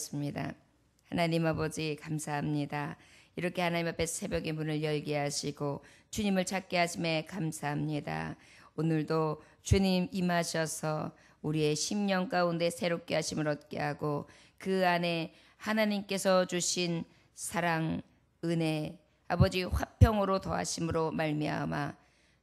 습니다. 하나님 아버지 감사합니다. 이렇게 하나님 앞에 새벽의 문을 열게 하시고 주님을 찾게 하심에 감사합니다. 오늘도 주님 임하셔서 우리의 심령 가운데 새롭게 하심을 얻게 하고 그 안에 하나님께서 주신 사랑, 은혜, 아버지 화평으로 더하심으로 말미암아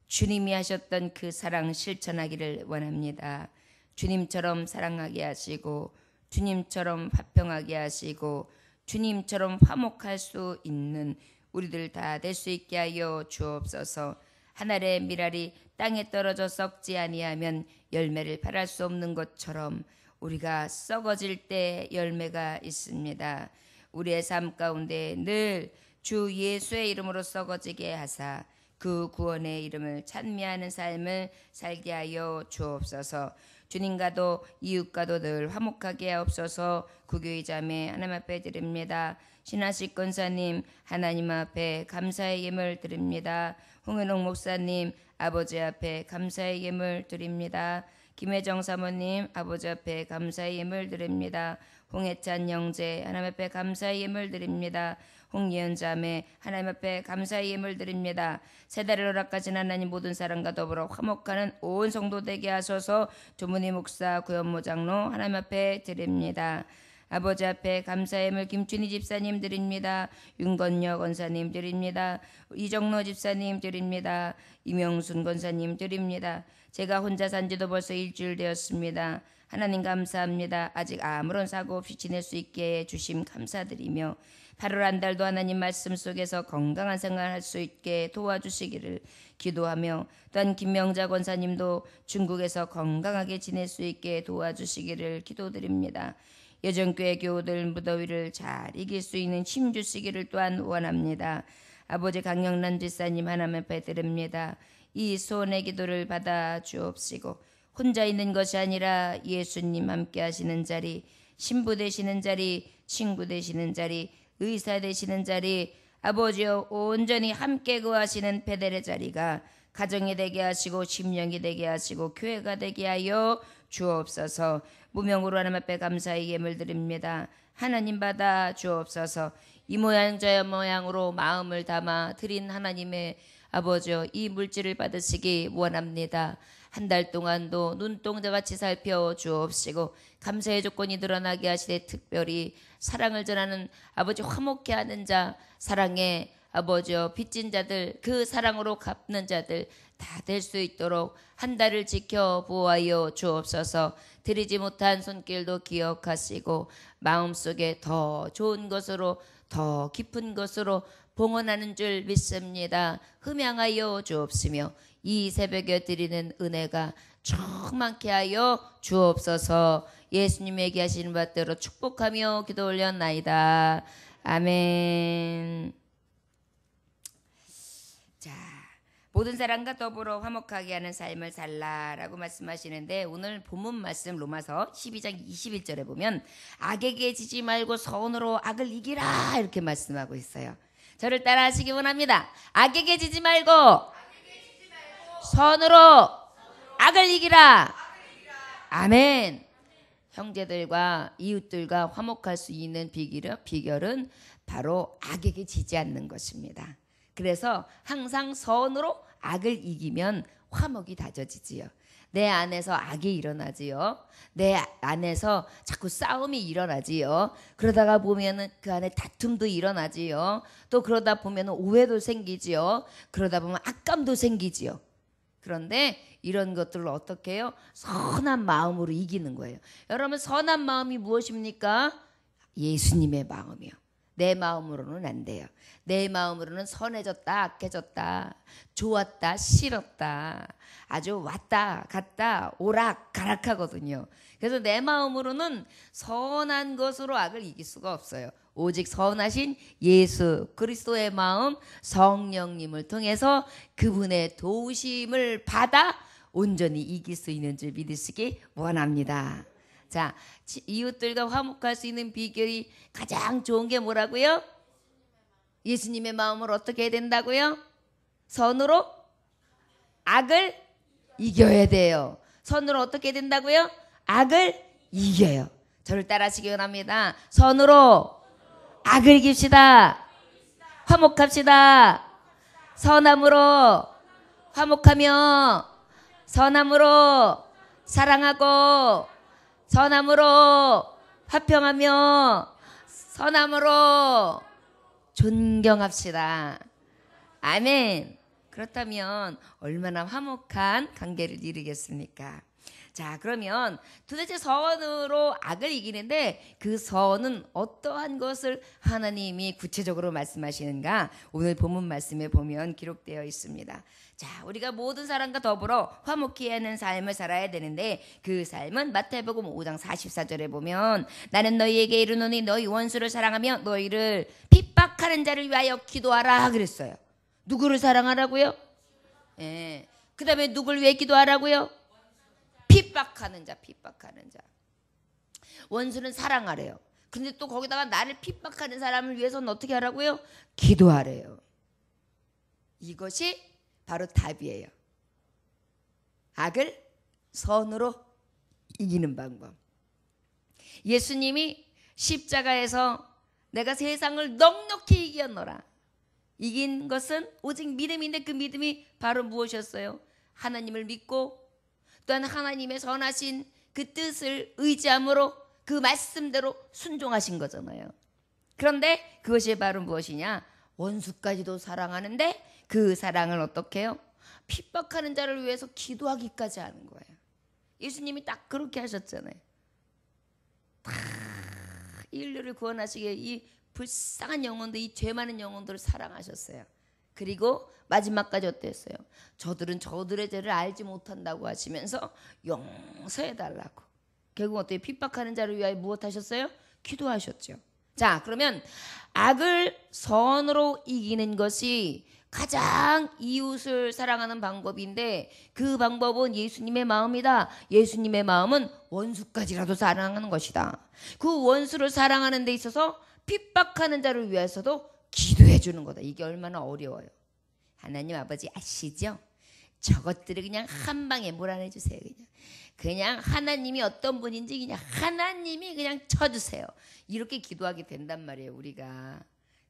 주님이 하셨던 그 사랑 실천하기를 원합니다. 주님처럼 사랑하게 하시고 주님처럼 화평하게 하시고 주님처럼 화목할 수 있는 우리들 다 될 수 있게 하여 주옵소서. 하늘의 밀알이 땅에 떨어져 썩지 아니하면 열매를 발할 수 없는 것처럼 우리가 썩어질 때 열매가 있습니다. 우리의 삶 가운데 늘 주 예수의 이름으로 썩어지게 하사 그 구원의 이름을 찬미하는 삶을 살게 하여 주옵소서. 주님과도 이웃과도 늘 화목하게 하옵소서. 구교의 자매 하나님 앞에 드립니다. 신하식 권사님 하나님 앞에 감사의 예물 드립니다. 홍은옥 목사님 아버지 앞에 감사의 예물 드립니다. 김혜정 사모님 아버지 앞에 감사의 예물 드립니다. 홍혜찬 형제 하나님 앞에 감사의 예물 드립니다. 홍예은 자매 하나님 앞에 감사의 예물 드립니다. 세대를 허락하신 하나님 모든 사람과 더불어 화목하는 온 성도 되게 하소서. 조문희 목사 구현모 장로 하나님 앞에 드립니다. 아버지 앞에 감사의 예물 김춘희 집사님 드립니다. 윤건여 권사님 드립니다. 이정로 집사님 드립니다. 이명순 권사님 드립니다. 제가 혼자 산 지도 벌써 일주일 되었습니다. 하나님 감사합니다. 아직 아무런 사고 없이 지낼 수 있게 해주심 감사드리며 8월 한 달도 하나님 말씀 속에서 건강한 생활할 수 있게 도와주시기를 기도하며 또한 김명자 권사님도 중국에서 건강하게 지낼 수 있게 도와주시기를 기도드립니다. 여정교회 교우들 무더위를 잘 이길 수 있는 힘 주시기를 또한 원합니다. 아버지 강영란 집사님 하나님 앞에 드립니다. 이 소원의 기도를 받아 주옵시고 혼자 있는 것이 아니라 예수님 함께 하시는 자리, 신부 되시는 자리, 친구 되시는 자리, 의사 되시는 자리, 아버지여 온전히 함께 거하시는 베델의 자리가 가정이 되게 하시고 심령이 되게 하시고 교회가 되게 하여 주옵소서. 무명으로 하나님 앞에 감사의 예물 드립니다. 하나님 받아 주옵소서. 이 모양 저 모양으로 마음을 담아 드린 하나님의 아버지여 이 물질을 받으시기 원합니다. 한 달 동안도 눈동자같이 살펴 주옵시고 감사의 조건이 드러나게 하시되 특별히 사랑을 전하는 아버지 화목케 하는 자, 사랑의 아버지여 빚진 자들, 그 사랑으로 갚는 자들 다 될 수 있도록 한 달을 지켜 보아여 주옵소서. 드리지 못한 손길도 기억하시고 마음속에 더 좋은 것으로 더 깊은 것으로 봉헌하는 줄 믿습니다. 흠양하여 주옵시며 이 새벽에 드리는 은혜가 충만케 하여 주옵소서. 예수님 얘기하시는 바대로 축복하며 기도 올렸나이다. 아멘. 자, 모든 사람과 더불어 화목하게 하는 삶을 살라라고 말씀하시는데 오늘 본문 말씀 로마서 12장 21절에 보면 악에게 지지 말고 선으로 악을 이기라 이렇게 말씀하고 있어요. 저를 따라 하시기 원합니다. 악에게 지지 말고 선으로 악을 이기라. 아멘. 형제들과 이웃들과 화목할 수 있는 비결은 바로 악에게 지지 않는 것입니다. 그래서 항상 선으로 악을 이기면 화목이 다져지지요. 내 안에서 악이 일어나지요. 내 안에서 자꾸 싸움이 일어나지요. 그러다가 보면은 그 안에 다툼도 일어나지요. 또 그러다 보면은 오해도 생기지요. 그러다 보면 악감도 생기지요. 그런데 이런 것들을 어떻게 해요? 선한 마음으로 이기는 거예요. 여러분 선한 마음이 무엇입니까? 예수님의 마음이요. 내 마음으로는 안 돼요. 내 마음으로는 선해졌다 악해졌다 좋았다 싫었다 아주 왔다 갔다 오락가락 하거든요. 그래서 내 마음으로는 선한 것으로 악을 이길 수가 없어요. 오직 선하신 예수 그리스도의 마음 성령님을 통해서 그분의 도우심을 받아 온전히 이길 수 있는 줄 믿으시기 원합니다. 자, 이웃들과 화목할 수 있는 비결이 가장 좋은 게 뭐라고요? 예수님의 마음을 어떻게 해야 된다고요? 선으로 악을 이겨야 돼요. 선으로 어떻게 해야 된다고요? 악을 이겨요. 저를 따라하시기 원합니다. 선으로 악을 이깁시다. 화목합시다. 선함으로 화목하며 선함으로 사랑하고 선함으로 화평하며 선함으로 존경합시다. 아멘. 그렇다면 얼마나 화목한 관계를 이루겠습니까? 자, 그러면 도대체 선으로 악을 이기는데 그 선은 어떠한 것을 하나님이 구체적으로 말씀하시는가? 오늘 본문 말씀에 보면 기록되어 있습니다. 자, 우리가 모든 사람과 더불어 화목히 하는 삶을 살아야 되는데 그 삶은 마태복음 5장 44절에 보면 나는 너희에게 이르노니 너희 원수를 사랑하며 너희를 핍박하는 자를 위하여 기도하라 그랬어요. 누구를 사랑하라고요? 예. 그 다음에 누굴 위해 기도하라고요? 핍박하는 자, 핍박하는 자. 원수는 사랑하래요. 근데 또 거기다가 나를 핍박하는 사람을 위해서는 어떻게 하라고요? 기도하래요. 이것이 바로 답이에요. 악을 선으로 이기는 방법. 예수님이 십자가에서 내가 세상을 넉넉히 이겼노라. 이긴 것은 오직 믿음인데 그 믿음이 바로 무엇이었어요? 하나님을 믿고 또한 하나님의 선하신 그 뜻을 의지함으로 그 말씀대로 순종하신 거잖아요. 그런데 그것이 바로 무엇이냐? 원수까지도 사랑하는데 그 사랑을 어떻게 해요? 핍박하는 자를 위해서 기도하기까지 하는 거예요. 예수님이 딱 그렇게 하셨잖아요. 다 인류를 구원하시기에 이 불쌍한 영혼들, 이 죄 많은 영혼들을 사랑하셨어요. 그리고 마지막까지 어땠어요? 저들은 저들의 죄를 알지 못한다고 하시면서 용서해달라고. 결국 어떻게 핍박하는 자를 위하여 무엇하셨어요? 기도하셨죠. 자, 그러면 악을 선으로 이기는 것이 가장 이웃을 사랑하는 방법인데 그 방법은 예수님의 마음이다. 예수님의 마음은 원수까지라도 사랑하는 것이다. 그 원수를 사랑하는 데 있어서 핍박하는 자를 위해서도 기도해 주는 거다. 이게 얼마나 어려워요. 하나님 아버지 아시죠? 저것들을 그냥 한 방에 몰아내 주세요. 그냥 하나님이 어떤 분인지 그냥 하나님이 그냥 쳐주세요. 이렇게 기도하게 된단 말이에요, 우리가.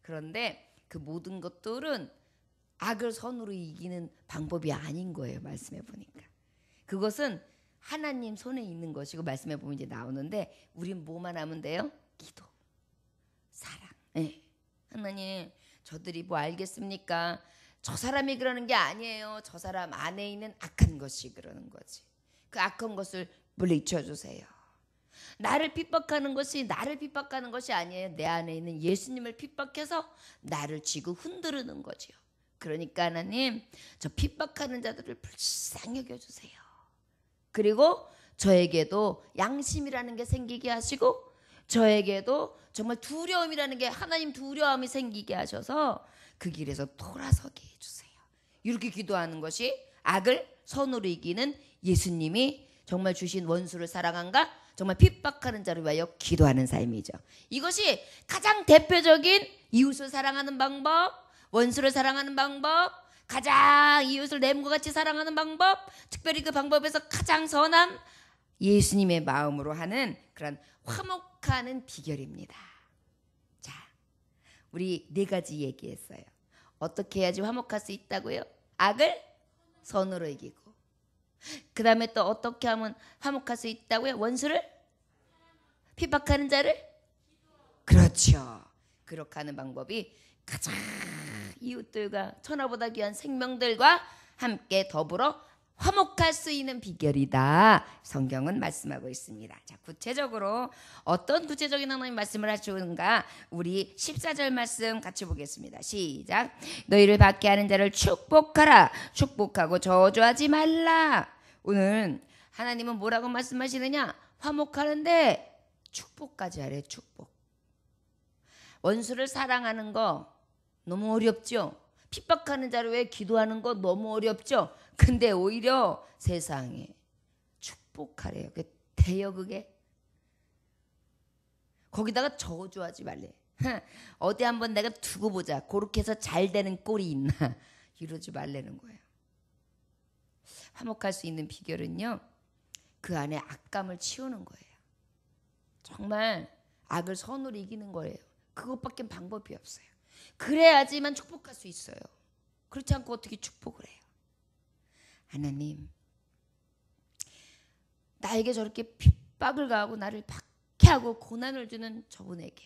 그런데 그 모든 것들은 악을 선으로 이기는 방법이 아닌 거예요, 말씀해 보니까. 그것은 하나님 손에 있는 것이고 말씀해 보면 이제 나오는데 우린 뭐만 하면 돼요? 기도, 사랑. 네. 하나님, 저들이 뭐 알겠습니까? 저 사람이 그러는 게 아니에요. 저 사람 안에 있는 악한 것이 그러는 거지. 그 악한 것을 물리쳐 주세요. 나를 핍박하는 것이 나를 핍박하는 것이 아니에요. 내 안에 있는 예수님을 핍박해서 나를 쥐고 흔드는 거지요. 그러니까 하나님, 저 핍박하는 자들을 불쌍히 여겨주세요. 그리고 저에게도 양심이라는 게 생기게 하시고 저에게도 정말 두려움이라는 게 하나님 두려움이 생기게 하셔서 그 길에서 돌아서게 해주세요. 이렇게 기도하는 것이 악을 선으로 이기는 예수님이 정말 주신 원수를 사랑한가? 정말 핍박하는 자를 위하여 기도하는 삶이죠. 이것이 가장 대표적인 이웃을 사랑하는 방법, 원수를 사랑하는 방법, 가장 이웃을 내 몸과 같이 사랑하는 방법, 특별히 그 방법에서 가장 선한 예수님의 마음으로 하는 그런 화목하는 비결입니다. 자, 우리 4가지 얘기했어요. 어떻게 해야지 화목할 수 있다고요? 악을 선으로 이기고, 그 다음에 또 어떻게 하면 화목할 수 있다고요? 원수를 핍박하는 자를? 그렇죠. 그렇게 하는 방법이 가장 이웃들과 천하보다 귀한 생명들과 함께 더불어 화목할 수 있는 비결이다. 성경은 말씀하고 있습니다. 자, 구체적으로 어떤 구체적인 하나님 말씀을 하시는가? 우리 14절 말씀 같이 보겠습니다. 시작. 너희를 받게 하는 자를 축복하라. 축복하고 저주하지 말라. 오늘 하나님은 뭐라고 말씀하시느냐? 화목하는데 축복까지 하래. 축복. 원수를 사랑하는 거 너무 어렵죠? 핍박하는 자를 위해 기도하는 거 너무 어렵죠? 근데 오히려 세상에 축복하래요. 그 돼요, 그게? 거기다가 저주하지 말래. 어디 한번 내가 두고 보자. 그렇게 해서 잘 되는 꼴이 있나? 이러지 말라는 거예요. 화목할 수 있는 비결은요, 그 안에 악감을 치우는 거예요. 정말 악을 선으로 이기는 거예요. 그것밖에 방법이 없어요. 그래야지만 축복할 수 있어요. 그렇지 않고 어떻게 축복을 해요? 하나님, 나에게 저렇게 핍박을 가하고 나를 박해하고 고난을 주는 저분에게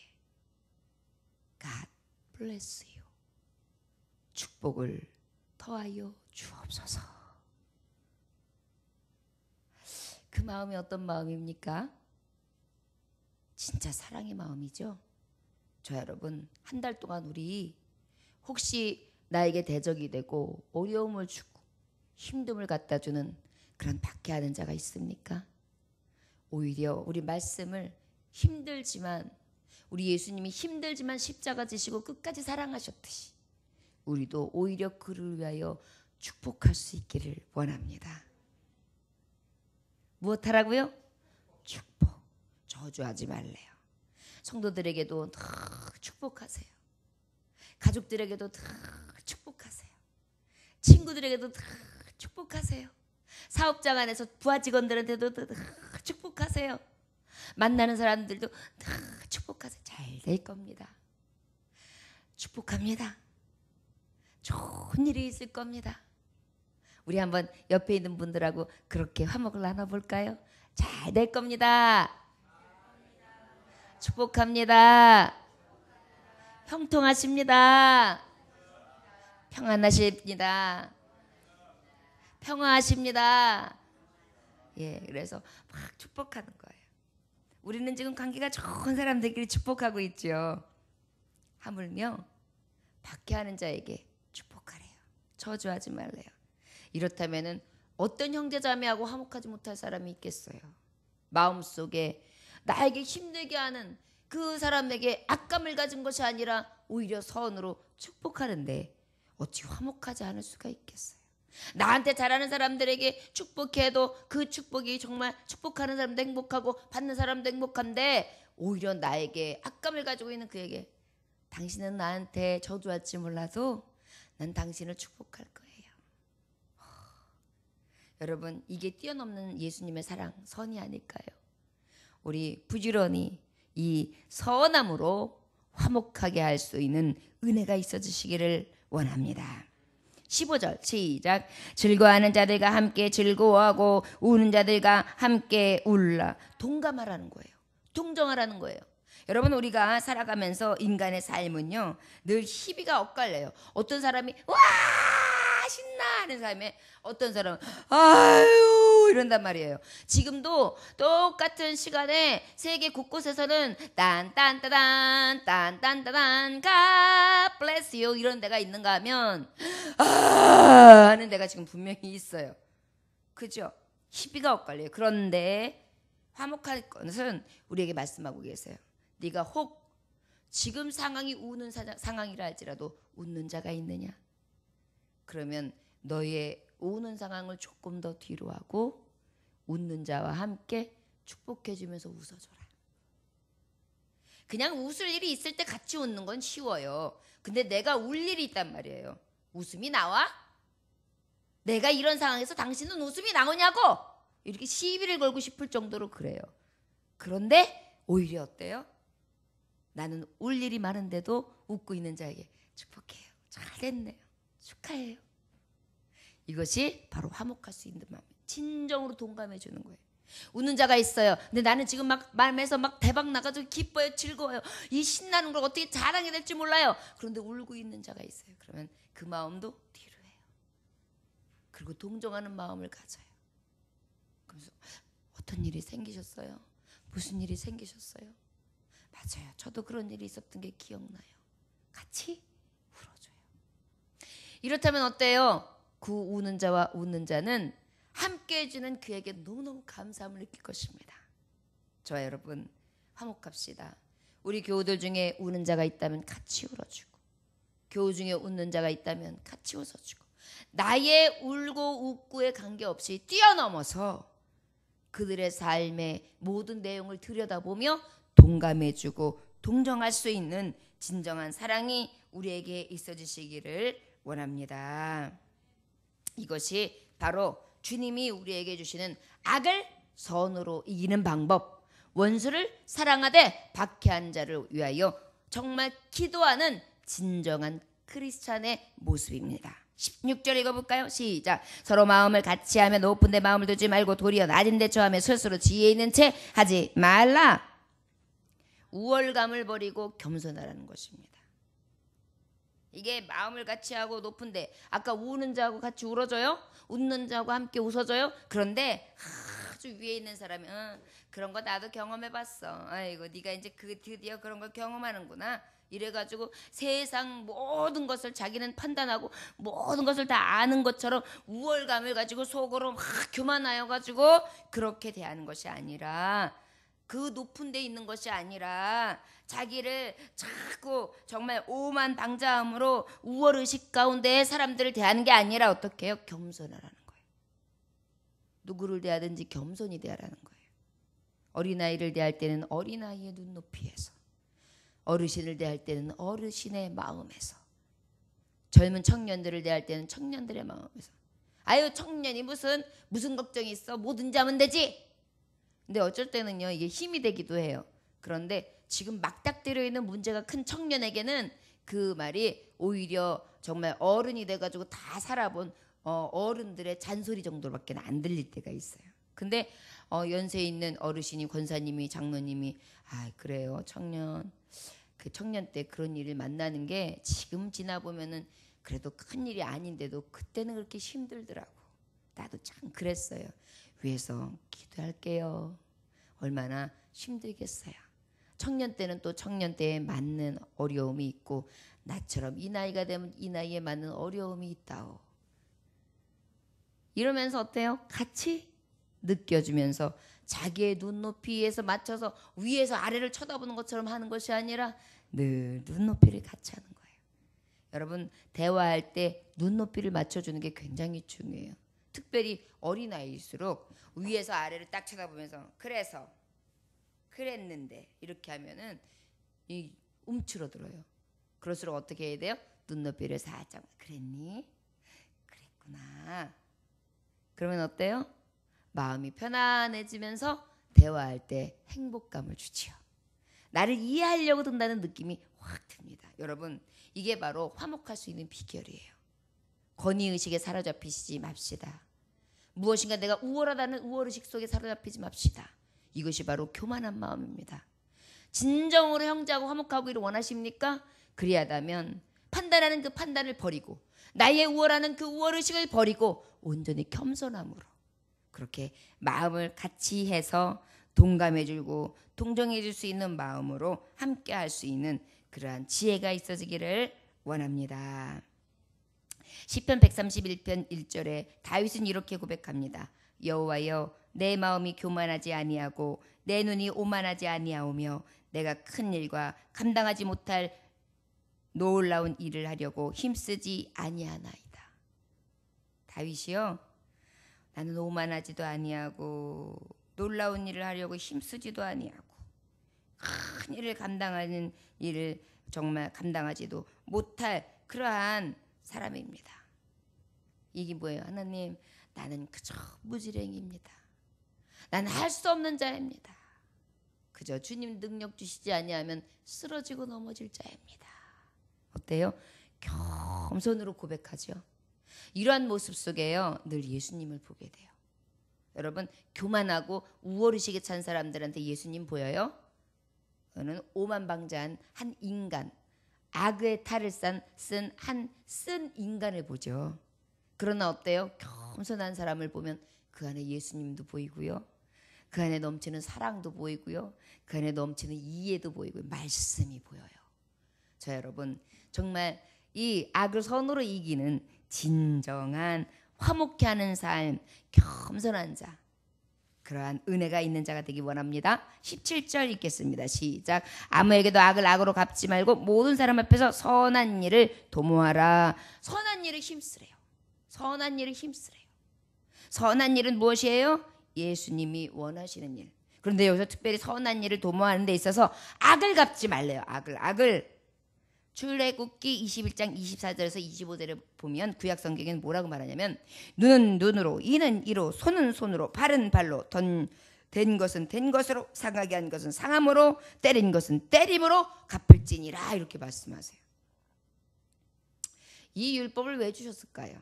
God bless you. 축복을 더하여 주옵소서. 그 마음이 어떤 마음입니까? 진짜 사랑의 마음이죠. 저 여러분, 한 달 동안 우리 혹시 나에게 대적이 되고 어려움을 주고 힘듦을 갖다 주는 그런 박해하는 자가 있습니까? 오히려 우리 말씀을 힘들지만, 우리 예수님이 힘들지만 십자가 지시고 끝까지 사랑하셨듯이 우리도 오히려 그를 위하여 축복할 수 있기를 원합니다. 무엇하라고요? 축복. 저주하지 말래요. 성도들에게도 다 축복하세요. 가족들에게도 다 축복하세요. 친구들에게도 다 축복하세요. 사업장 안에서 부하 직원들한테도 다 축복하세요. 만나는 사람들도 다 축복하세요. 잘 될 겁니다. 축복합니다. 좋은 일이 있을 겁니다. 우리 한번 옆에 있는 분들하고 그렇게 화목을 나눠볼까요? 잘 될 겁니다. 축복합니다. 형통하십니다. 평안하십니다. 평화하십니다. 예, 그래서 막 축복하는 거예요. 우리는 지금 관계가 좋은 사람들끼리 축복하고 있죠. 하물며 박해하는 자에게 축복하래요. 저주하지 말래요. 이렇다면은 어떤 형제자매하고 화목하지 못할 사람이 있겠어요? 마음속에 나에게 힘들게 하는 그 사람에게 악감을 가진 것이 아니라 오히려 선으로 축복하는데 어찌 화목하지 않을 수가 있겠어요? 나한테 잘하는 사람들에게 축복해도 그 축복이 정말 축복하는 사람도 행복하고 받는 사람도 행복한데 오히려 나에게 악감을 가지고 있는 그에게 당신은 나한테 저주할지 몰라도 난 당신을 축복할 거예요. 여러분, 이게 뛰어넘는 예수님의 사랑, 선이 아닐까요? 우리 부지런히 이 선함으로 화목하게 할 수 있는 은혜가 있어지시기를 원합니다. 15절 시작. 즐거워하는 자들과 함께 즐거워하고 우는 자들과 함께 울라. 동감하라는 거예요. 동정하라는 거예요. 여러분, 우리가 살아가면서 인간의 삶은요 늘 희비가 엇갈려요. 어떤 사람이 와 신나 하는 사람에 어떤 사람은 아유 이런단 말이에요. 지금도 똑같은 시간에 세계 곳곳에서는 딴딴따단 딴딴따단 God bless you 이런 데가 있는가 하면 아 하는 데가 지금 분명히 있어요. 그죠? 희비가 엇갈려요. 그런데 화목할 것은 우리에게 말씀하고 계세요. 네가 혹 지금 상황이 우는 상황이라 할지라도 웃는 자가 있느냐? 그러면 너의 우는 상황을 조금 더 뒤로 하고 웃는 자와 함께 축복해 주면서 웃어줘라. 그냥 웃을 일이 있을 때 같이 웃는 건 쉬워요. 근데 내가 울 일이 있단 말이에요. 웃음이 나와? 내가 이런 상황에서 당신은 웃음이 나오냐고? 이렇게 시비를 걸고 싶을 정도로 그래요. 그런데 오히려 어때요? 나는 울 일이 많은데도 웃고 있는 자에게 축복해요. 잘됐네요. 축하해요. 이것이 바로 화목할 수 있는 마음. 진정으로 동감해 주는 거예요. 웃는 자가 있어요. 근데 나는 지금 막 마음에서 막 대박 나가지고 기뻐요. 즐거워요. 이 신나는 걸 어떻게 자랑해야 될지 몰라요. 그런데 울고 있는 자가 있어요. 그러면 그 마음도 뒤로 해요. 그리고 동정하는 마음을 가져요. 그래서 어떤 일이 생기셨어요? 무슨 일이 생기셨어요? 맞아요. 저도 그런 일이 있었던 게 기억나요. 같이 울어줘요. 이렇다면 어때요? 그 우는 자와 웃는 자는 함께 해주는 그에게 너무너무 감사함을 느낄 것입니다. 저와 여러분 화목합시다. 우리 교우들 중에 우는 자가 있다면 같이 울어주고, 교우 중에 웃는 자가 있다면 같이 웃어주고, 나의 울고 웃고에 관계없이 뛰어넘어서 그들의 삶의 모든 내용을 들여다보며 동감해주고 동정할 수 있는 진정한 사랑이 우리에게 있어지시기를 원합니다. 이것이 바로 주님이 우리에게 주시는 악을 선으로 이기는 방법, 원수를 사랑하되 박해한 자를 위하여 정말 기도하는 진정한 크리스찬의 모습입니다. 16절 읽어볼까요? 시작. 서로 마음을 같이 하며 높은 데 마음을 두지 말고 도리어 낮은 데 처하며 스스로 지혜 있는 채 하지 말라. 우월감을 버리고 겸손하라는 것입니다. 이게 마음을 같이 하고 높은데, 아까 우는 자하고 같이 울어줘요? 웃는 자하고 함께 웃어줘요? 그런데 아주 위에 있는 사람이 그런 거 나도 경험해봤어. 아이고 네가 이제 드디어 그런 걸 경험하는구나. 이래가지고 세상 모든 것을 자기는 판단하고 모든 것을 다 아는 것처럼 우월감을 가지고 속으로 막 교만하여가지고 그렇게 대하는 것이 아니라, 그 높은 데 있는 것이 아니라 자기를 자꾸 정말 오만방자함으로 우월의식 가운데 사람들을 대하는 게 아니라 어떻게 해요? 겸손하라는 거예요. 누구를 대하든지 겸손히 대하라는 거예요. 어린아이를 대할 때는 어린아이의 눈높이에서, 어르신을 대할 때는 어르신의 마음에서, 젊은 청년들을 대할 때는 청년들의 마음에서. 아유 청년이 무슨 걱정이 있어? 뭐든지 하면 되지. 근데 어쩔 때는요 이게 힘이 되기도 해요. 그런데 지금 막닥뜨려 있는 문제가 큰 청년에게는 그 말이 오히려 정말 어른이 돼가지고 다 살아본 어른들의 잔소리 정도밖에 안 들릴 때가 있어요. 근데 연세 있는 어르신이, 권사님이, 장로님이 그래요 청년, 그 청년 때 그런 일을 만나는 게 지금 지나보면은 그래도 큰 일이 아닌데도 그때는 그렇게 힘들더라고. 나도 참 그랬어요. 위해서 기도할게요. 얼마나 힘들겠어요. 청년 때는 또 청년 때에 맞는 어려움이 있고, 나처럼 이 나이가 되면 이 나이에 맞는 어려움이 있다오. 이러면서 어때요? 같이 느껴주면서 자기의 눈높이에서 맞춰서 위에서 아래를 쳐다보는 것처럼 하는 것이 아니라 늘 눈높이를 같이 하는 거예요. 여러분 대화할 때 눈높이를 맞춰주는 게 굉장히 중요해요. 특별히 어린아이일수록 위에서 아래를 딱 쳐다보면서 그래서 그랬는데 이렇게 하면은 이 움츠러들어요. 그럴수록 어떻게 해야 돼요? 눈높이를 살짝 그랬니? 그랬구나. 그러면 어때요? 마음이 편안해지면서 대화할 때 행복감을 주지요. 나를 이해하려고 든다는 느낌이 확 듭니다. 여러분 이게 바로 화목할 수 있는 비결이에요. 권위의식에 사로잡히지 맙시다. 무엇인가 내가 우월하다는 우월의식 속에 사로잡히지 맙시다. 이것이 바로 교만한 마음입니다. 진정으로 형제하고 화목하기를 원하십니까? 그리하다면 판단하는 그 판단을 버리고 나의 우월하는 그 우월의식을 버리고 온전히 겸손함으로 그렇게 마음을 같이 해서 동감해주고 동정해줄 수 있는 마음으로 함께 할 수 있는 그러한 지혜가 있어지기를 원합니다. 시편 131편 1절에 다윗은 이렇게 고백합니다. 여호와여 내 마음이 교만하지 아니하고 내 눈이 오만하지 아니하오며 내가 큰 일과 감당하지 못할 놀라운 일을 하려고 힘쓰지 아니하나이다. 다윗이요 나는 오만하지도 아니하고 놀라운 일을 하려고 힘쓰지도 아니하고 큰 일을 감당하는 일을 정말 감당하지도 못할 그러한 사람입니다. 이게 뭐예요? 하나님 나는 그저 무지랭이입니다. 나는 할 수 없는 자입니다. 그저 주님 능력 주시지 아니하면 쓰러지고 넘어질 자입니다. 어때요? 겸손으로 고백하죠. 이러한 모습 속에요 늘 예수님을 보게 돼요. 여러분 교만하고 우월의식에 찬 사람들한테 예수님 보여요? 그는 오만방자한 한 인간, 악의 탈을 쓴 인간을 보죠. 그러나 어때요? 겸손한 사람을 보면 그 안에 예수님도 보이고요. 그 안에 넘치는 사랑도 보이고요. 그 안에 넘치는 이해도 보이고요. 말씀이 보여요. 자 여러분 정말 이 악을 선으로 이기는 진정한 화목케 하는 삶, 겸손한 자, 그러한 은혜가 있는 자가 되기 원합니다. 17절 읽겠습니다. 시작. 아무에게도 악을 악으로 갚지 말고 모든 사람 앞에서 선한 일을 도모하라. 선한 일을 힘쓰래요. 선한 일을 힘쓰래요. 선한 일은 무엇이에요? 예수님이 원하시는 일. 그런데 여기서 특별히 선한 일을 도모하는 데 있어서 악을 갚지 말래요. 악을. 출애굽기 21장 24절에서 25절을 보면 구약 성경에는 뭐라고 말하냐면 눈은 눈으로, 이는 이로, 손은 손으로, 발은 발로 된 것은 된 것으로, 상하게 한 것은 상함으로, 때린 것은 때림으로 갚을지니라. 이렇게 말씀하세요. 이 율법을 왜 주셨을까요?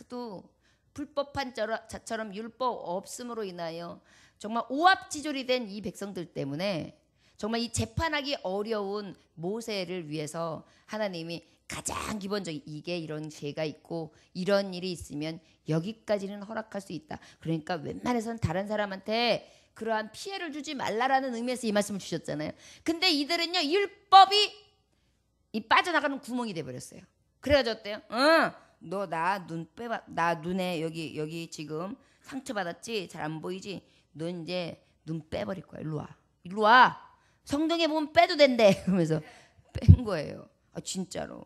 또 불법한 자처럼 율법 없음으로 인하여 정말 오합지졸이 된 이 백성들 때문에 정말 이 재판하기 어려운 모세를 위해서 하나님이 가장 기본적인, 이게 이런 죄가 있고 이런 일이 있으면 여기까지는 허락할 수 있다. 그러니까 웬만해서는 다른 사람한테 그러한 피해를 주지 말라라는 의미에서 이 말씀을 주셨잖아요. 근데 이들은요, 율법이 이 빠져나가는 구멍이 돼버렸어요. 그래가지고 어때요? 너 나 눈 빼봐. 나 눈에 여기 지금 상처받았지? 잘 안 보이지? 너 이제 눈 빼버릴 거야. 일로 와. 일로 와. 성경에 보면 빼도 된대. 그러면서 뺀 거예요. 아, 진짜로.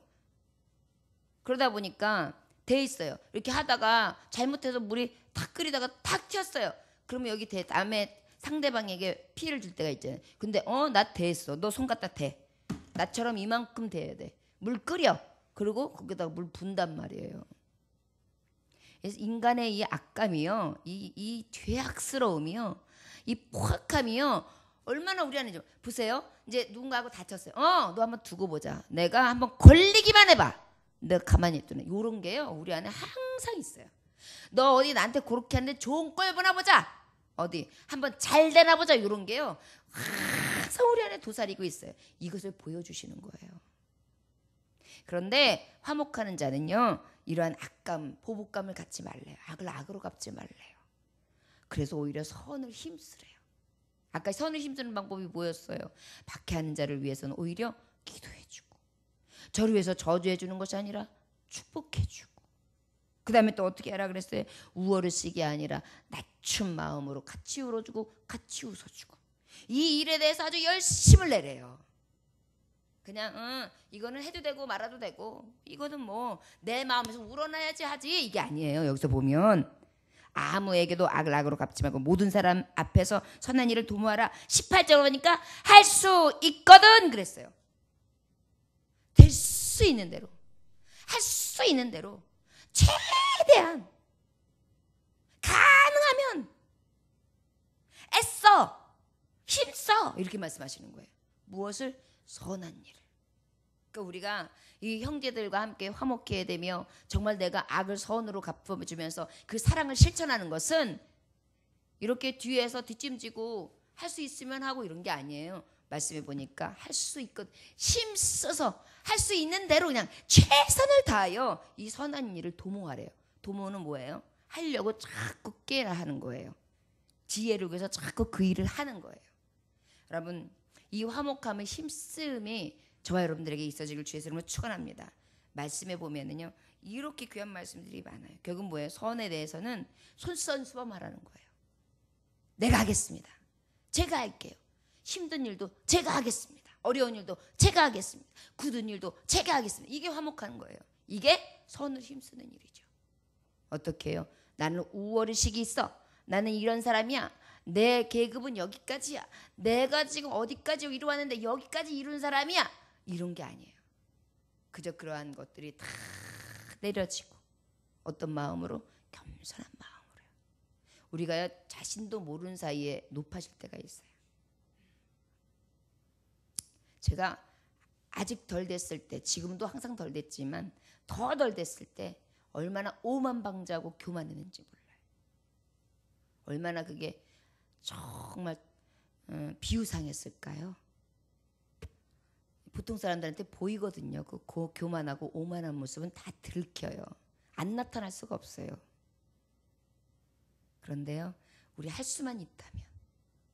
그러다 보니까 돼 있어요. 이렇게 하다가 잘못해서 물이 탁 끓이다가 탁 튀었어요. 그러면 여기 다음에 상대방에게 피해를 줄 때가 있잖아요. 근데 나 됐어. 너 손 갖다 대. 나처럼 이만큼 돼야 돼. 물 끓여. 그리고 거기다가 물 붓단 말이에요. 그래서 인간의 이 악감이요, 이 죄악스러움이요, 이 포악함이요, 얼마나 우리 안에 좀 보세요. 이제 누군가하고 다쳤어요. 너 한번 두고 보자. 내가 한번 걸리기만 해봐. 내가 가만히 있더니 요런 게요, 우리 안에 항상 있어요. 너 어디 나한테 그렇게 하는데 좋은 꼴 보나 보자. 어디 한번 잘 되나 보자. 요런 게요, 항상 우리 안에 도사리고 있어요. 이것을 보여주시는 거예요. 그런데 화목하는 자는요, 이러한 악감, 보복감을 갖지 말래요. 악을 악으로 갚지 말래요. 그래서 오히려 선을 힘쓰래요. 아까 선을 힘쓰는 방법이 뭐였어요? 박해하는 자를 위해서는 오히려 기도해주고, 저를 위해서 저주해주는 것이 아니라 축복해주고, 그 다음에 또 어떻게 하라 그랬어요? 우월의식이 아니라 낮춘 마음으로 같이 울어주고 같이 웃어주고, 이 일에 대해서 아주 열심을 내래요. 그냥 이거는 해도 되고 말아도 되고, 이거는 뭐 내 마음에서 우러나야지 하지, 이게 아니에요. 여기서 보면 아무에게도 악을 악으로 갚지 말고 모든 사람 앞에서 선한 일을 도모하라. 18절로 보니까 할 수 있거든 그랬어요. 될 수 있는 대로, 할 수 있는 대로, 최대한 가능하면 애써, 힘써, 이렇게 말씀하시는 거예요. 무엇을? 선한 일을. 그러니까 우리가 이 형제들과 함께 화목해야 되며 정말 내가 악을 선으로 갚아주면서 그 사랑을 실천하는 것은 이렇게 뒤에서 뒷짐지고 할 수 있으면 하고 이런 게 아니에요. 말씀해 보니까 할 수 있거든. 힘써서 할 수 있는 대로 그냥 최선을 다하여 이 선한 일을 도모하래요. 도모는 뭐예요? 하려고 자꾸 깨라 하는 거예요. 지혜를 위해서 자꾸 그 일을 하는 거예요. 여러분, 이 화목함의 힘쓰음이 저와 여러분들에게 있어지길 주의 이름으로 축원합니다. 말씀에 보면은요, 이렇게 귀한 말씀들이 많아요. 결국 뭐예요? 선에 대해서는 솔선수범하라는 거예요. 내가 하겠습니다. 제가 할게요. 힘든 일도 제가 하겠습니다. 어려운 일도 제가 하겠습니다. 굳은 일도 제가 하겠습니다. 이게 화목한 거예요. 이게 선을 힘쓰는 일이죠. 어떻게 해요? 나는 우월의식이 있어. 나는 이런 사람이야. 내 계급은 여기까지야. 내가 지금 어디까지 이루었는데 여기까지 이룬 사람이야. 이런 게 아니에요. 그저 그러한 것들이 다 내려지고 어떤 마음으로? 겸손한 마음으로요. 우리가 자신도 모르는 사이에 높아질 때가 있어요. 제가 아직 덜 됐을 때, 지금도 항상 덜 됐지만 더 덜 됐을 때 얼마나 오만방자하고 교만했는지 몰라요. 얼마나 그게 정말 비우상했을까요? 보통 사람들한테 보이거든요. 그 교만하고 오만한 모습은 다 들켜요. 안 나타날 수가 없어요. 그런데요, 우리 할 수만 있다면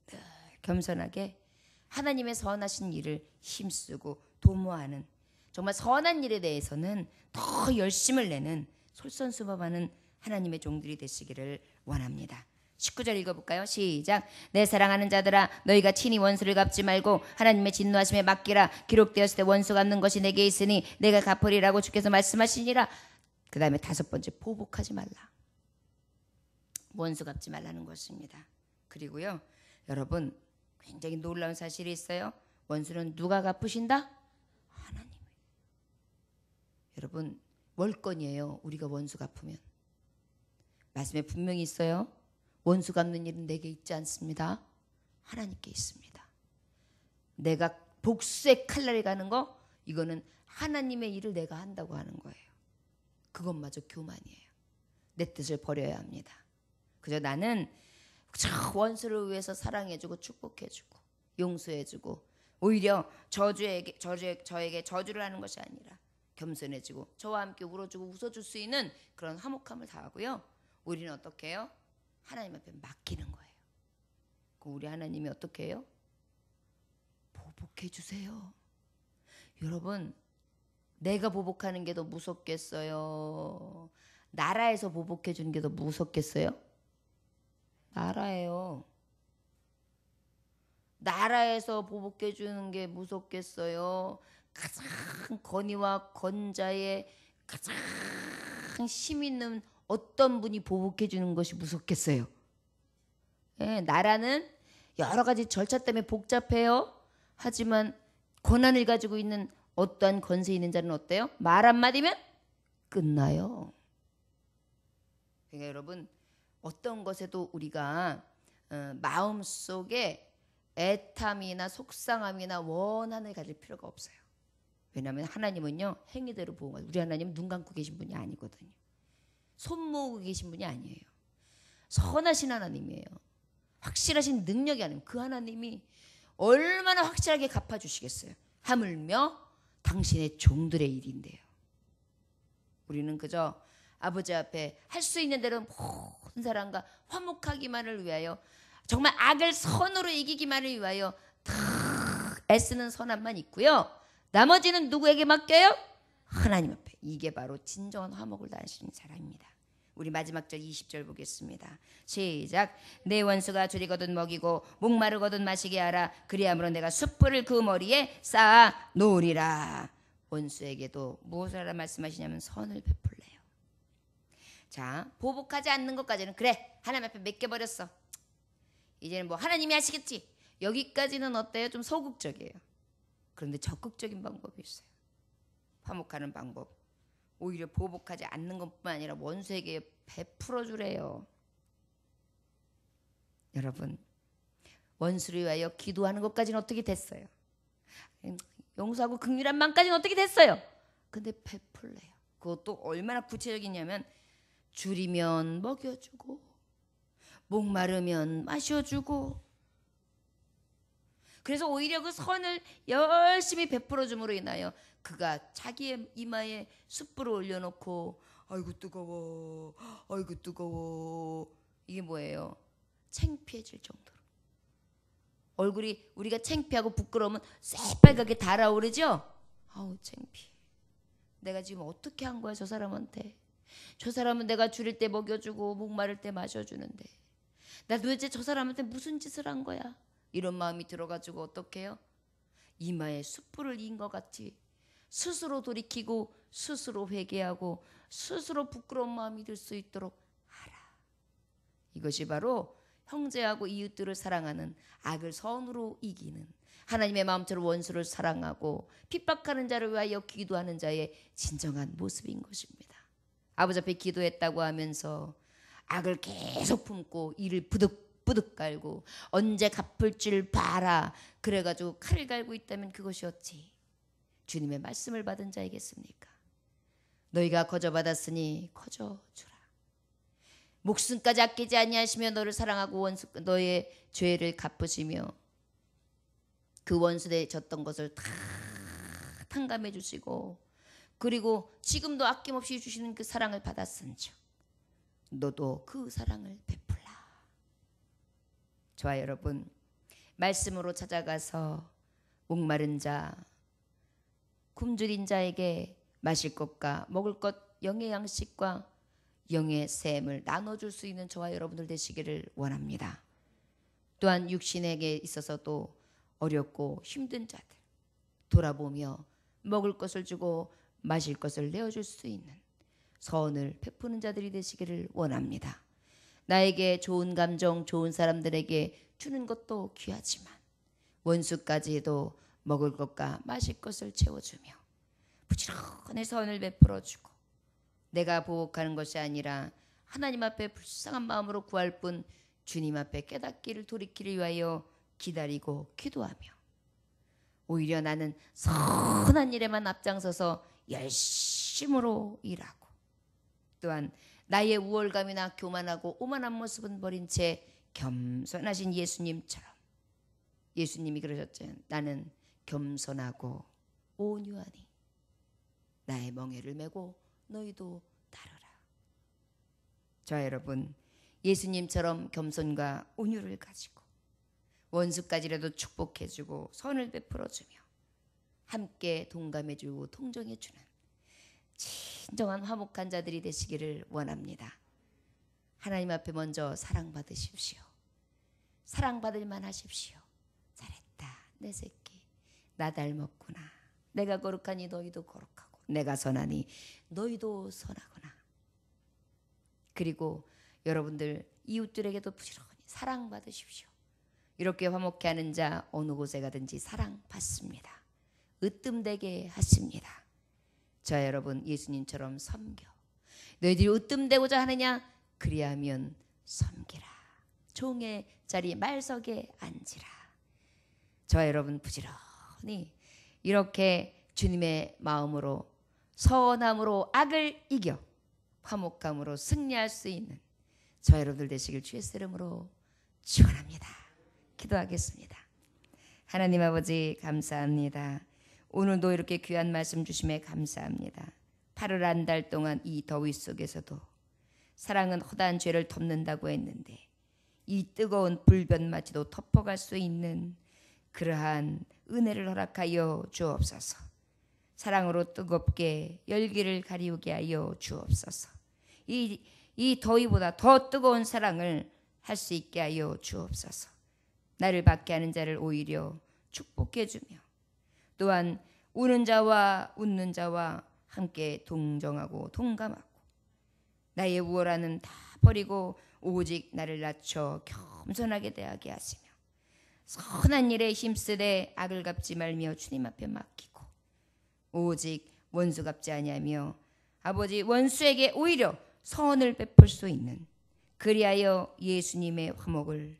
늘 겸손하게 하나님의 선하신 일을 힘쓰고 도모하는, 정말 선한 일에 대해서는 더 열심을 내는 솔선수범하는 하나님의 종들이 되시기를 원합니다. 19절 읽어볼까요? 시작. 내 사랑하는 자들아, 너희가 친히 원수를 갚지 말고 하나님의 진노하심에 맡기라. 기록되었을 때 원수 갚는 것이 내게 있으니 내가 갚으리라고 주께서 말씀하시니라. 그 다음에 5번째, 보복하지 말라. 원수 갚지 말라는 것입니다. 그리고요, 여러분, 굉장히 놀라운 사실이 있어요. 원수는 누가 갚으신다? 하나님이. 여러분, 월권이에요. 우리가 원수 갚으면. 말씀에 분명히 있어요. 원수 갚는 일은 내게 있지 않습니다. 하나님께 있습니다. 내가 복수의 칼날이 가는 거, 이거는 하나님의 일을 내가 한다고 하는 거예요. 그것마저 교만이에요. 내 뜻을 버려야 합니다. 그저 나는 저 원수를 위해서 사랑해주고 축복해주고 용서해주고, 오히려 저에게 저주를 하는 것이 아니라 겸손해지고 저와 함께 울어주고 웃어줄 수 있는 그런 화목함을 다하고요. 우리는 어떻게 해요? 하나님 앞에 맡기는 거예요. 우리 하나님이 어떻게 해요? 보복해 주세요. 여러분, 내가 보복하는 게 더 무섭겠어요? 나라에서 보복해 주는 게 더 무섭겠어요? 나라예요. 나라에서 보복해 주는 게 무섭겠어요? 가장 건의와 건자의 가장 힘 있는 어떤 분이 보복해 주는 것이 무섭겠어요? 예, 나라는 여러 가지 절차 때문에 복잡해요. 하지만 권한을 가지고 있는 어떠한 권세 있는 자는 어때요? 말 한마디면 끝나요. 그러니까 여러분, 어떤 것에도 우리가 마음속에 애탐이나 속상함이나 원한을 가질 필요가 없어요. 왜냐하면 하나님은요, 행위대로 보호하고, 우리 하나님은 눈 감고 계신 분이 아니거든요. 손 모으고 계신 분이 아니에요. 선하신 하나님이에요. 확실하신 능력이 아니에요. 그 하나님이 얼마나 확실하게 갚아주시겠어요. 하물며 당신의 종들의 일인데요. 우리는 그저 아버지 앞에 할 수 있는 대로 모든 사람과 화목하기만을 위하여, 정말 악을 선으로 이기기만을 위하여 다 애쓰는 선함만 있고요. 나머지는 누구에게 맡겨요? 하나님 앞에. 이게 바로 진정한 화목을 다하시는 사람입니다. 우리 마지막 절 20절 보겠습니다. 시작. 내 원수가 줄이거든 먹이고 목마르거든 마시게 하라. 그리함으로 내가 숯불을 그 머리에 쌓아 놓으리라. 원수에게도 무엇을 하라 말씀하시냐면 선을 베풀래요. 자, 보복하지 않는 것까지는 그래, 하나님 앞에 맡겨버렸어. 이제는 뭐 하나님이 하시겠지. 여기까지는 어때요? 좀 소극적이에요. 그런데 적극적인 방법이 있어요. 화목하는 방법. 오히려 보복하지 않는 것뿐만 아니라 원수에게 베풀어 주래요. 여러분, 원수를 위하여 기도하는 것까지는 어떻게 됐어요? 용서하고 긍휼한 마음까지는 어떻게 됐어요? 근데 베풀래요. 그것도 얼마나 구체적이냐면, 줄이면 먹여주고 목마르면 마셔주고. 그래서 오히려 그 선을 열심히 베풀어 줌으로 인하여 그가 자기의 이마에 숯불을 올려놓고 아이고 뜨거워, 아이고 뜨거워, 이게 뭐예요? 창피해질 정도로. 얼굴이 우리가 창피하고 부끄러우면 새빨갛게 달아오르죠? 아우 창피해. 내가 지금 어떻게 한 거야 저 사람한테. 저 사람은 내가 줄일 때 먹여주고 목마를 때 마셔주는데 나 도대체 저 사람한테 무슨 짓을 한 거야? 이런 마음이 들어가지고 어떻게 해요? 이마에 숯불을 이은 것 같이 스스로 돌이키고 스스로 회개하고 스스로 부끄러운 마음이 들 수 있도록 하라. 이것이 바로 형제하고 이웃들을 사랑하는, 악을 선으로 이기는, 하나님의 마음처럼 원수를 사랑하고 핍박하는 자를 위하여 기도하는 자의 진정한 모습인 것입니다. 아버지 앞에 기도했다고 하면서 악을 계속 품고 이를 부득부득 갈고 언제 갚을 줄 봐라 그래가지고 칼을 갈고 있다면 그것이 어찌 주님의 말씀을 받은 자이겠습니까? 너희가 거저받았으니 거저주라. 목숨까지 아끼지 아니하시며 너를 사랑하고 너의 죄를 갚으시며 그 원수에 졌던 것을 다 탕감해 주시고, 그리고 지금도 아낌없이 주시는 그 사랑을 받았은즉 너도 그 사랑을 베풀라. 저와 여러분, 말씀으로 찾아가서 목마른 자, 굶주린 자에게 마실 것과 먹을 것, 영의 양식과 영의 샘을 나눠줄 수 있는 저와 여러분들 되시기를 원합니다. 또한 육신에게 있어서도 어렵고 힘든 자들 돌아보며 먹을 것을 주고 마실 것을 내어줄 수 있는 선을 베푸는 자들이 되시기를 원합니다. 나에게 좋은 감정, 좋은 사람들에게 주는 것도 귀하지만 원수까지도 먹을 것과 마실 것을 채워주며 부지런히 선을 베풀어주고, 내가 보복하는 것이 아니라 하나님 앞에 불쌍한 마음으로 구할 뿐 주님 앞에 깨닫기를 돌이키기 위하여 기다리고 기도하며 오히려 나는 선한 일에만 앞장서서 열심으로 일하고 또한 나의 우월감이나 교만하고 오만한 모습은 버린 채 겸손하신 예수님처럼 예수님이 그러셨죠. 나는 겸손하고 온유하니 나의 멍에를 메고 너희도 따르라. 저 여러분 예수님처럼 겸손과 온유를 가지고 원수까지라도 축복해주고 선을 베풀어주며 함께 동감해주고 동정해주는 진정한 화목한 자들이 되시기를 원합니다. 하나님 앞에 먼저 사랑받으십시오. 사랑받을만 하십시오. 잘했다 내 새끼 나 닮았구나. 내가 거룩하니 너희도 거룩하고 내가 선하니 너희도 선하구나. 그리고 여러분들 이웃들에게도 부지런히 사랑받으십시오. 이렇게 화목해 하는 자 어느 곳에 가든지 사랑받습니다. 으뜸되게 하십니다. 자 여러분 예수님처럼 섬겨. 너희들이 으뜸되고자 하느냐? 그리하면 섬기라. 종의 자리 말석에 앉으라. 저 여러분 부지런히 이렇게 주님의 마음으로 선함으로 악을 이겨 화목함으로 승리할 수 있는 저 여러분들 되시길 주의 이름으로 축원합니다. 기도하겠습니다. 하나님 아버지 감사합니다. 오늘도 이렇게 귀한 말씀 주심에 감사합니다. 8월 한 달 동안 이 더위 속에서도 사랑은 허다한 죄를 덮는다고 했는데 이 뜨거운 불변마치도 덮어갈 수 있는 그러한 은혜를 허락하여 주옵소서. 사랑으로 뜨겁게 열기를 가리우게 하여 주옵소서. 이 더위보다 더 뜨거운 사랑을 할 수 있게 하여 주옵소서. 나를 받게 하는 자를 오히려 축복해 주며 또한 우는 자와 웃는 자와 함께 동정하고 동감하고 나의 우월함은 다 버리고 오직 나를 낮춰 겸손하게 대하게 하시며 선한 일에 힘쓰되 악을 갚지 말며 주님 앞에 맡기고 오직 원수 갚지 아니하며 아버지 원수에게 오히려 선을 베풀 수 있는 그리하여 예수님의 화목을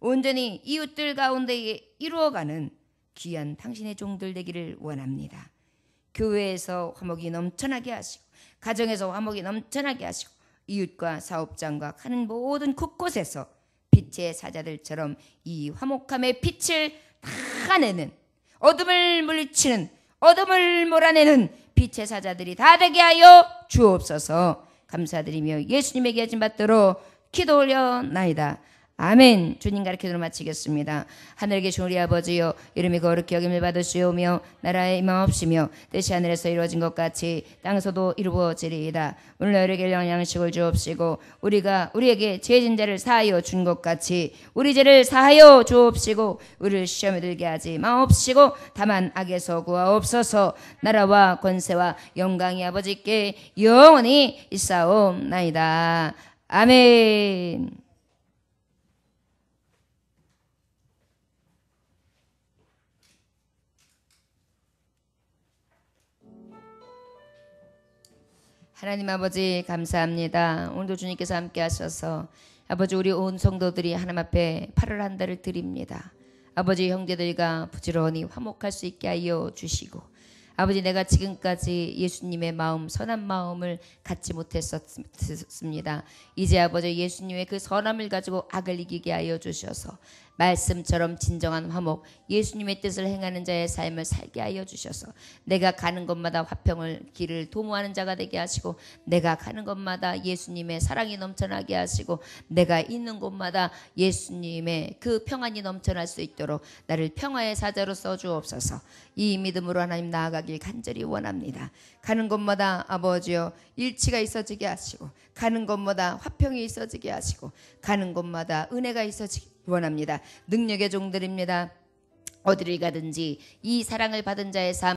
온전히 이웃들 가운데 이루어가는 귀한 당신의 종들 되기를 원합니다. 교회에서 화목이 넘쳐나게 하시고 가정에서 화목이 넘쳐나게 하시고 이웃과 사업장과 가는 모든 곳곳에서 빛의 사자들처럼 이 화목함의 빛을 다 내는 어둠을 물리치는 어둠을 몰아내는 빛의 사자들이 다 되게 하여 주옵소서. 감사드리며 예수님에게 하신 받들어 기도 올려나이다. 아멘. 주님 가르쳐드려 마치겠습니다. 하늘에 계신 우리 아버지여 이름이 거룩히 여김을 받으시오며 나라의 임하옵시며 뜻이 하늘에서 이루어진 것 같이 땅에서도 이루어지리이다. 오늘 너희에게 일용할 양식을 주옵시고 우리가 우리에게 죄진 자를 사하여 준 것 같이 우리 죄를 사하여 주옵시고 우리를 시험에 들게 하지 마옵시고 다만 악에서 구하옵소서. 나라와 권세와 영광이 아버지께 영원히 있사옵나이다. 아멘. 하나님 아버지 감사합니다. 오늘도 주님께서 함께 하셔서 아버지 우리 온 성도들이 하나님 앞에 8월 한 달을 드립니다. 아버지 형제들과 부지런히 화목할 수 있게 하여 주시고 아버지 내가 지금까지 예수님의 마음 선한 마음을 갖지 못했었습니다. 이제 아버지 예수님의 그 선함을 가지고 악을 이기게 하여 주셔서 말씀처럼 진정한 화목 예수님의 뜻을 행하는 자의 삶을 살게 하여 주셔서 내가 가는 곳마다 화평을 길을 도모하는 자가 되게 하시고 내가 가는 곳마다 예수님의 사랑이 넘쳐나게 하시고 내가 있는 곳마다 예수님의 그 평안이 넘쳐날 수 있도록 나를 평화의 사자로 써주옵소서. 이 믿음으로 하나님 나아가길 간절히 원합니다. 가는 곳마다 아버지여 일치가 있어지게 하시고 가는 곳마다 화평이 있어지게 하시고 가는 곳마다 은혜가 있어지게 원합니다. 능력의 종들입니다. 어디를 가든지 이 사랑을 받은 자의 삶